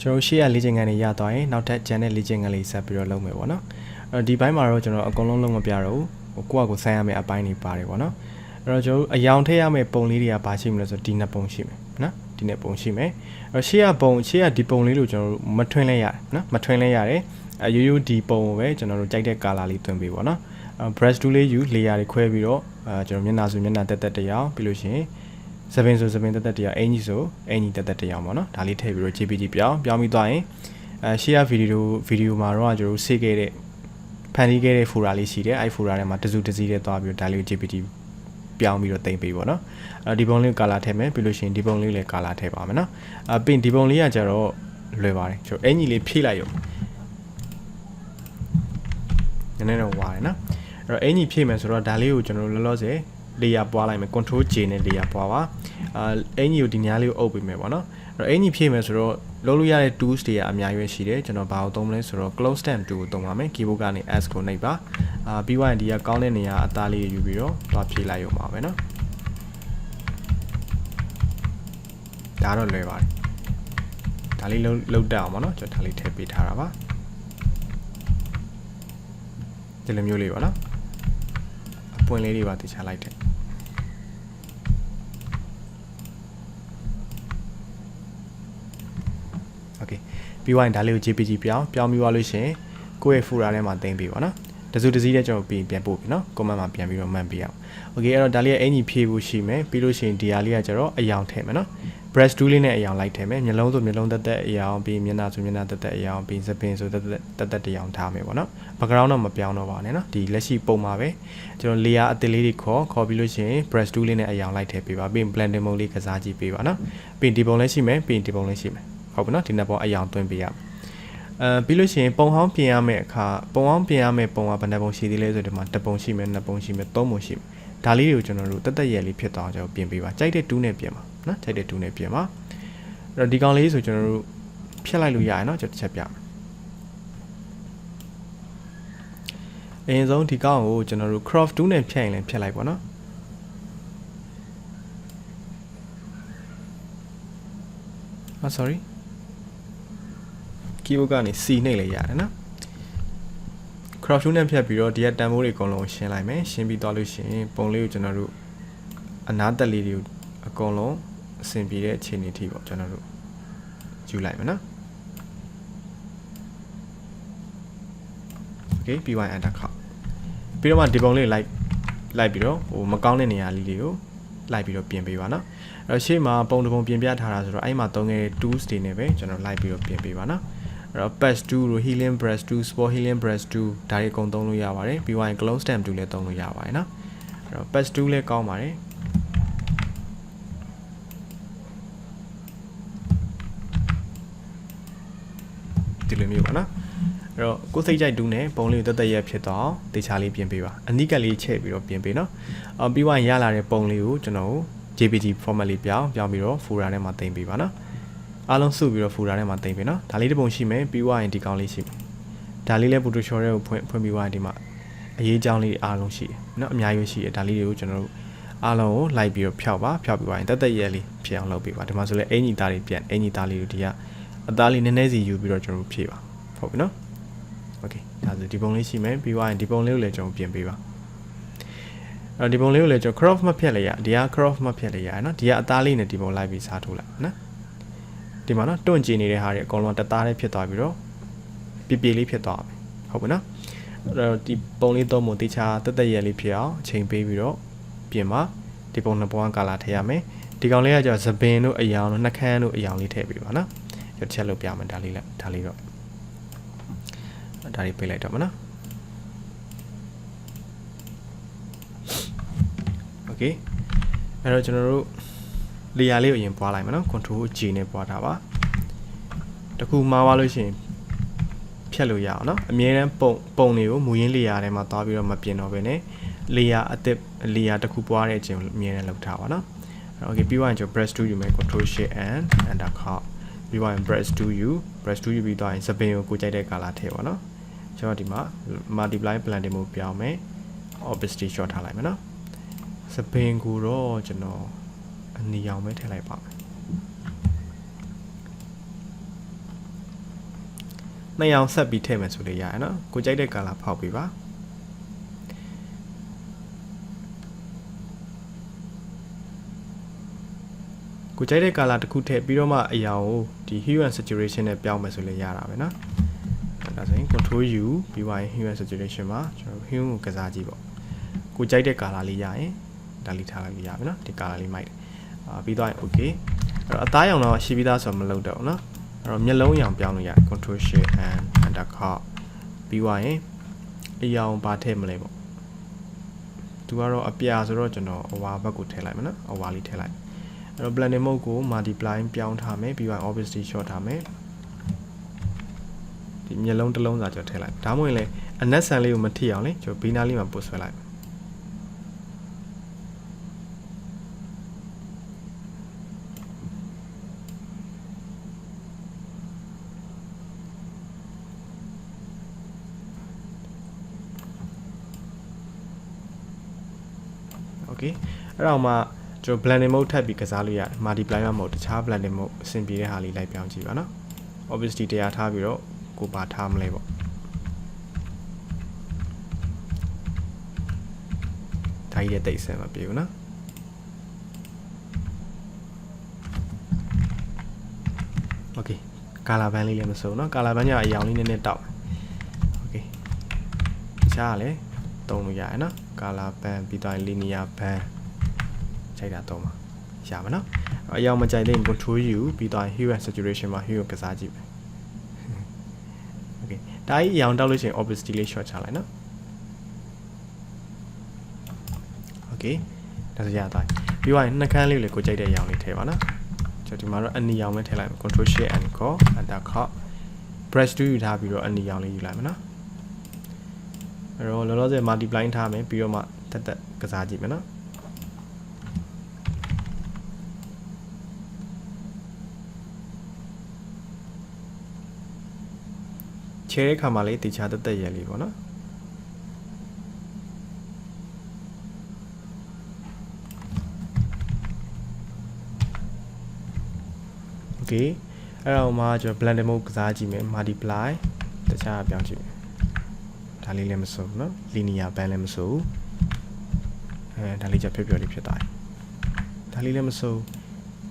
ကျွန်တော်ရှေ့ရလေ့ကျင့်ခန်းတွေရသွားရင်နောက်ထပ် channel လေ့ကျင့်ခန်းလေးဆက်ပြီးတော့လုပ်မယ်ပေါ့နော်အဲ့ဒီဘိုင်းမှာတော့ကျွန်တော်အကုန်လုံးလုံးမပြတော့ဘူးကိုယ့်အကိုဆိုင်းရမယ့်အပိုင်းတွေပါတယ်ပေါ့နော်အဲ့တော့ကျွန်တော်အယောင်ထည့်ရမယ့်ပုံလေးတွေကပါရှိမလဲဆိုဒီနှစ်ပုံရှိမယ်နော်ဒီနှစ်ပုံရှိမယ်အဲ့ရှေ့ကဒီပုံလေးကိုကျွန်တော်မထွင်းလဲရတယ်နော်မထွင်းလဲရတယ်ရိုးရိုးဒီပုံကိုပဲကျွန်တော်တို့ကြိုက်တဲ့ color လေးသွင်းပေးပေါ့နော် brush tool လေးယူ layer တွေခွဲပြီးတော့ကျွန်တော်မျက်နှာဆိုမျက်နှာတက်တစ်ရောင်ပြီးလို့ရှိရင်စပင်ဆိုစပင်တက်တစ်ရောင်အင်ကြီးဆိုအင်ကြီးတက်တစ်ရောင်ပေါ့နော်ဒါလေးထည့်ပြီးတော့ JPG ပြောင်းပြီးသွားရင်ရှေ့ရဗီဒီယိုမှာတော့ကျွန်တော်တို့ဆေးခဲ့တဲ့ဖန်တီးခဲ့တဲ့ folder လေးရှိတယ်အဲ့ folder ထဲမှာတစုတစည်းနဲ့သွားပြီးတော့ဒါလေးကို JPG ပြောင်းပြီးတော့တင်ပေးပေါ့နော်ဒီပုံလေး color ထည့်မယ်ပြီးလို့ရှိရင်ဒီပုံလေးလည်း color ထည့်ပါမယ်နော်ပြီးဒီပုံလေးကကျတော့လွယ်ပါတယ်ကျွန်တော်အင်ကြီးလေးဖြည့်လိုက်ရုံနည်းနည်းတော့ဝါတယ်နော်အဲ့တော့အင်ကြီးဖြည့်မယ်ဆိုတော့ဒါလေးကိုကျွန်တော်လောလောဆယ် layer ပွားလိုက်မယ် control J နဲ့ layer ပွားပါအင်ကြီးကိုဒီညာလေးကိုအုပ်ပေးမယ်ပေါ့နော်အဲ့တော့အင်ကြီးဖြည့်မယ်ဆိုတော့လုံးလို့ရတဲ့ tools တွေကအများကြီးရှိတယ်ကျွန်တော်ဘာကိုသုံးမလဲဆိုတော့ close stamp tool ကိုသုံးပါမယ် keyboard ကနေ S ကိုနှိပ်ပါပြီးသွားရင်ဒီကကောင်းတဲ့နေရာအသားလေးယူပြီးတော့သွားဖြည့်လိုက်ရုံပါပဲနော်ဒါတော့လွယ်ပါတယ်ဒါလေးလုံးတက်အောင်ပေါ့နော်ကျွန်တော်ဒါလေးထည့်ပေးထားတာပါဒီလိုမျိုးလေးပါနော်အပွင့်လေးတွေပါတခြားလိုက်တယ်โอเคပြီးသွားရင်ဒါလေးကို JPG ပြောင်းပြီးသွားလို့ရှိရင်ကိုယ့်ရဲ့ folder ထဲမှာတင်ပေးပါနော်တစုတစည်းနဲ့ကျွန်တော်ပြန်ပို့ပြီနော် comment မှာပြန်ပြီးတော့မှန်ပေးအောင်โอเคအဲ့တော့ဒါလေးကအင်ကြီးဖြည့်ဖို့ရှိမယ်ပြီးလို့ရှိရင်ဒီဟာလေးကကျတော့အယောင်ထည့်မယ်နော် brush tool လေးနဲ့အယောင်လိုက်ထည့်မယ်မျက်လုံးဆိုမျက်လုံးတက်အယောင်ပြီးမျက်နှာဆိုမျက်နှာတက်အယောင်ပြီးစပင်ဆိုတက်အယောင်ထားမယ်ပေါ့နော် background တော့မပြောင်းတော့ပါနဲ့နော်ဒီလက်ရှိပုံမှာပဲကျွန်တော် layer အသစ်လေးတွေခေါ်ပြီးလို့ရှိရင် brush tool လေးနဲ့အယောင်လိုက်ထည့်ပေးပါပြီး blending mode လေးကစားကြည့်ပေးပါနော်ပြီးဒီပုံလေးရှိမယ်ပြီးဒီပုံလေးရှိမယ်ဟုတ်ပြီနော်ဒီနှစ်ပုံအယောင်သွင်းပေးရပြီးလို့ရှိရင်ပုံဟောင်းပြင်ရမယ့်အခါပုံဟောင်းပြင်ရမယ့်ပုံကဘယ်နှပုံရှိသေးလဲဆိုဒီမှာတစ်ပုံရှိမယ်နှစ်ပုံရှိမယ်သုံးပုံရှိမယ်ဒါလေးတွေကိုကျွန်တော်တို့တက်ရဲလေးဖြစ်သွားအောင်ကျွန်တော်ပြင်ပေးပါကြိုက်တဲ့2နဲ့ပြင်ပါနော်ကြိုက်တဲ့2နဲ့ပြင်ပါအဲ့တော့ဒီကောင်လေးဆိုကျွန်တော်တို့ဖြတ်လိုက်လို့ရရနော်ကျွန်တော်တစ်ချက်ပြမယ်အရင်ဆုံးဒီကောင်ကိုကျွန်တော်တို့ crop 2နဲ့ဖြတ်ရင်လည်းဖြတ်လိုက်ပါနော်sorry keyboard ကနေ C နှိပ်လိုက်ရတယ်နော် crop tool နဲ့ဖြတ်ပြီးတော့ဒီကတန်ဖိုးတွေအကုန်လုံးရှင်းလိုက်မယ်ရှင်းပြီးသွားလို့ရှိရင်ပုံလေးကိုကျွန်တော်တို့အနားတက်လေးတွေကိုအကုန်လုံးအဆင်ပြေတဲ့အခြေအနေထိပေါ့ကျွန်တော်တို့ယူလိုက်မယ်နော် okay ပြီးသွားရင် enter ခောက်ပြီးတော့မှဒီပုံလေးလိုက်ပြီးတော့ဟိုမကောင်းတဲ့နေရာလေးတွေကိုလိုက်ပြီးတော့ပြင်ပေးပါနော်အဲ့တော့ရှေ့မှာပုံတစ်ပုံပြင်ပြထားတာဆိုတော့အဲ့မှာသုံးခဲ့တဲ့ tools တွေနဲ့ပဲကျွန်တော်လိုက်ပြီးတော့ပြင်ပေးပါနော်အဲ့တော့ patch tool တို့ healing brush tool spot healing brush tool ဒါတွေအကုန်သုံးလို့ရပါတယ်ပြီးသွားရင် close stamp tool လည်းသုံးလို့ရပါတယ်နော်အဲ့တော့ patch tool လည်းကောင်းပါတယ်ဒီလိုမျိုးပါနော်အဲ့တော့ကိုယ်စိတ်ကြိုက်တူးနဲ့ပုံလေးကိုတက်ရက်ဖြစ်တော့တေချာလေးပြင်ပေးပါအနိကလေးချဲ့ပြီးတော့ပြင်ပေးနော်ပြီးသွားရင်ရလာတဲ့ပုံလေးကိုကျွန်တော် JPG format လေးပြောင်းပြီးတော့ folder ထဲမှာတင်ပေးပါနော်အားလုံးစုပြီးတော့ folder ထဲမှာတင်ပေးနော်ဒါလေးတစ်ပုံရှိမယ်ပြီးသွားရင်ဒီကောင်လေးရှိမယ်ဒါလေးလည်း Photoshop ထဲကိုဖွင့်ပြီးသွားရင်ဒီမှာအရေးအကြောင်းလေးအားလုံးရှိတယ်နော်အများကြီးရှိတယ်ဒါလေးတွေကိုကျွန်တော်တို့အားလုံးကိုလိုက်ပြီးတော့ဖျောက်ပြီးသွားရင်တက်ရက်လေးဖြစ်အောင်လုပ်ပေးပါဒီမှာဆိုလဲအင်ကြီးသားလေးပြန်အင်ကြီးသားလေးကိုဒီကအသားလေးနည်းနည်းစီယူပြီးတော့ကျွန်တော်တို့ဖြည့်ပါဟုတ်ပြီနော်โอเคဒါဆိုဒီပုံလေးရှိမယ်ပြီးသွားရင်ဒီပုံလေးကိုလည်းကျွန်တော်ပြင်ပေးပါဒီပုံလေးကိုလည်းကျွန်တော် crop မဖြတ်လိုက်ရဒီက crop မဖြတ်လိုက်ရနော်ဒီကအသားလေးနဲ့ဒီပုံလိုက်ပြီးစားထိုးလိုက်နော်ဒီမှာနော်တွန့်ကျင်နေတဲ့ဟာတွေအကုန်လုံးတသားလေးဖြစ်သွားပြီးတော့ပြေလေးဖြစ်သွားပြီဟုတ်ပြီနော်ဒီပုံလေးသုံးပုံတေချာတက်ရက်လေးဖြစ်အောင်အချိန်ပေးပြီးတော့ပြင်ပါဒီပုံနှစ်ပုံက color ထည့်ရမယ်ဒီကောင်လေးကကျတော့သပင်တို့အယောင်တို့နှက်ခမ်းတို့အယောင်လေးထည့်ပေးပါနော်ကျွန်တော်ချက်လုပ်ပြမယ်ဒါလေးတော့ဒါလေးပေးလိုက်တော့မနော်โอเคအဲ့တော့ကျွန်တော်တို့ layer လေးကိုအရင်ပွားလိုက်မယ်နော် control G နဲ့ပွားထားပါတခုမှားသွားလို့ရှိရင်ဖြတ်လို့ရအောင်နော်အမြဲတမ်းပုံတွေကိုမူရင်း layer ထဲမှာသွားပြီးတော့မပြင်တော့ဘဲနဲ့ layer အသစ် layer တစ်ခုပွားတဲ့အချိန်ကိုအမြဲတမ်းလုပ်ထားပါနော်โอเคပြီးသွားရင်ကျွန်တော် brush tool ယူမယ် control shift and enter ခောက်ပြီးသွားရင် brush tool ယူပြီးသွားရင်စပင်ကိုကြိုက်တဲ့ color ထည့်ပါနော်ကျွန်တော်ဒီမှာ multiply blending mode ပြောင်းမယ် opacity short ထားလိုက်မယ်နော်စပင်ကိုတော့ကျွန်တော်အနီရောင်ပဲထည့်လိုက်ပါမယ် နှစ်ရောင်ဆက်ပြီးထည့်မယ်ဆိုလေရရနော်ကိုကြိုက်တဲ့ color ဖောက်ပေးပါကိုကြိုက်တဲ့ color တစ်ခုထည့်ပြီးတော့မှအရာကိုဒီ hue and saturation နဲ့ပြောင်းမယ်ဆိုလေရတာပဲနော်ဒါဆိုရင် control U ပြီးသွားရင် hue and saturation မှာကျွန်တော် hue ကိုကစားကြည့်ပေါ့ကိုကြိုက်တဲ့ color လေးရရင်ဒါလေးထားလိုက်လို့ရပြီနော်ဒီ color လေးမိုက်တယ်ပြီးသွားရင် okay အဲ့တော့အသားရောင်တော့ရှိပြီးသားဆိုမလုပ်တော့ဘူးနော်အဲ့တော့မျက်လုံးရောင်ပြောင်းလို့ရ control shift and undercut ပြီးသွားရင်အရောင်ပါထည့်မလဲပေါ့သူကတော့အပြာဆိုတော့ကျွန်တော်အဝါဘက်ကိုထည့်လိုက်မယ်နော်အဝါလေးထည့်လိုက်အဲ့တော့ blending mode ကို multiply ပြောင်းထားမယ်ပြီးသွားရင် opacity short ထားမယ်ဒီမျက်လုံးတစ်လုံးစာကျွန်တော်ထည့်လိုက်ဒါမှမဟုတ်ရင်အနက်ဆန်လေးကိုမထိအောင်လေကျွန်တော်ဘီနာလေးမှာပို့ဆွဲလိုက်Okay အဲ့တော့မှကျွန်တော် blending mode ထပ်ပြီးကစားလို့ရတယ် multiply မှာမဟုတ်တခြား blending mode အဆင်ပြေတဲ့ဟာလေးလိုက်ပြောင်းကြည့်ပါနော် obviously တရားထားပြီးတော့ကိုပါထားမလဲပေါ့ဒါကြီးရဲ့တိတ်ဆင်မပြေဘူးနော် Okay color band လေးလည်းမစုံနော် color band ညအရောင်လေးနည်းနည်းတောက် Okay တခြားလည်းတုံးလို့ရတယ်နော် color band ပြီးတော့ linear band ချိန်တာတော့မှာရပါနော်အရောင်မကြိုက်တဲ့ control U ပြီးတော့ hue and saturation မှာ hue ကိုကစားကြည့်ပဲ Okay ဒါကြီးအရောင်တောက်လို့ရှိရင် opacity လေး short ချလိုက်နော် Okay ဒါဆိုရသွားပြီးတော့နှာခမ်းလေးကိုလည်းကိုကြိုက်တဲ့အရောင်လေးထည့်ပါနော်ကျွန်တော်ဒီမှာတော့အနီရောင်ပဲထည့်လိုက်မယ် control shift and call undercut brush tool ယူထားပြီးတော့အနီရောင်လေးယူလိုက်မယ်နော်အဲ့တော့လောလောဆယ် multiply ထားမယ်ပြီးတော့မှတက်တက်ကစားကြည့်မယ်နော်ချဲတဲ့ခါမှာလေးတခြားတက်ရဲလေးပေါ့နော် Okay အဲ့တော့မှကျွန်တော် blending mode ကစားကြည့်မယ် multiply တခြားပြောင်းကြည့်မယ်ဒါလေးလည်းမစိုးဘူးเนาะ linear band လည်းမစိုးဘူးဒါလေးကြဖြော်လေးဖြစ်သွားတယ်ဒါလေးလည်းမစိုး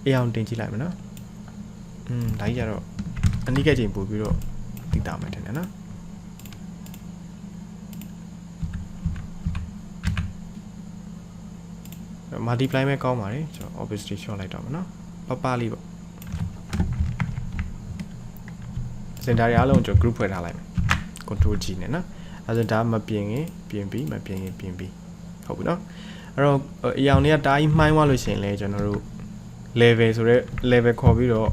အေးအောင်တင်ကြည့်လိုက်မယ်เนาะဒါကြီးကြတော့အနိကချိန်ပို့ပြီးတော့တိတာမယ်ထင်တယ်เนาะ multiply မဲ့ကောင်းပါတယ်ကျွန်တော် obviously short လိုက်တော့မယ်เนาะပလေးပေါ့စင်တာတွေအားလုံးကျွန်တော် group ဖွဲ့ထားလိုက်မယ် control G နဲ့နော်အဲဒါဒါမပြင်ရင်ပြင်ပြီးမပြင်ရင်ပြင်ပြီးဟုတ်ပြီနော်အဲ့တော့အရောင်တွေကတားကြီးမှိုင်းသွားလို့ရှိရင်လဲကျွန်တော်တို့ level ဆိုတဲ့ level ခေါ်ပြီးတော့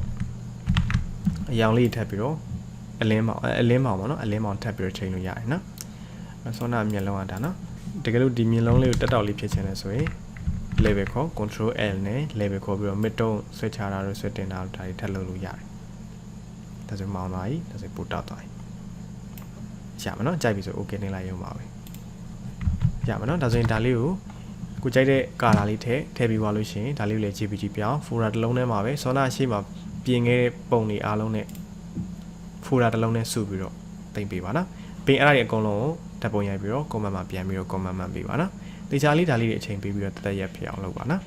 အရောင်လေးထပ်ပြီးတော့အလင်းမောင်ပေါ့နော်အလင်းမောင်ထပ်ပြီးတော့ချိန်လို့ရတယ်နော်ဆောနာမျက်လုံးကဒါနော်တကယ်လို့ဒီမျက်လုံးလေးကိုတက်တောက်လေးဖြစ်ချင်လဲဆိုရင် level ခေါ် control L နဲ့ level ခေါ်ပြီးတော့ mid tone ဆွဲချတာတို့ဆွဲတင်တာတို့ဒါတွေထပ်လုပ်လို့ရတယ်ဒါဆိုမောင်သွားပြီဒါဆိုပို့တောက်သွားပြီရမှာနော်ကြိုက်ပြီဆို okay နေလိုက်ရုံပါပဲရမှာနော်ဒါဆိုရင်ဒါလေးကိုကြိုက်တဲ့ color လေးထည့်ပြီးသွားလို့ရှိရင်ဒါလေးကိုလည်း JPG ပြောင်း folder တစ်လုံးထဲမှာပဲဆောနာရှိမှာပြင်ခဲ့တဲ့ပုံတွေအားလုံးနဲ့ folder တစ်လုံးနဲ့စုပြီးတော့တင်ပေးပါနော်ပြင်အဲ့ဒါတွေအကုန်လုံးကိုဓာတ်ပုံရိုက်ပြီးတော့ comment မှာပြန်ပြီးတော့ comment မှန်ပေးပါနော်တေချာလေးဒါလေးတွေအချိန်ပေးပြီးတော့တက်ရက်ဖြစ်အောင်လုပ်ပါနော်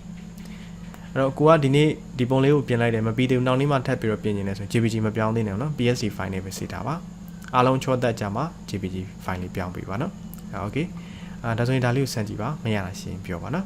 အဲ့တော့ကိုကဒီနေ့ဒီပုံလေးကိုပြင်လိုက်တယ်မပြီးသေးဘူးနောက်နေ့မှထပ်ပြီးတော့ပြင်နေတယ်ဆိုရင် JPG မပြောင်းသေးနဲ့နော် PSD file နဲ့ပဲစစ်တာပါအားလုံးချောတက်ကြမှာ JPG file လေးပြောင်းပေးပါနော်โอเคဒါဆိုရင်ဒါလေးကိုစမ်းကြည့်ပါမရတာရှင်းပြောပါနော်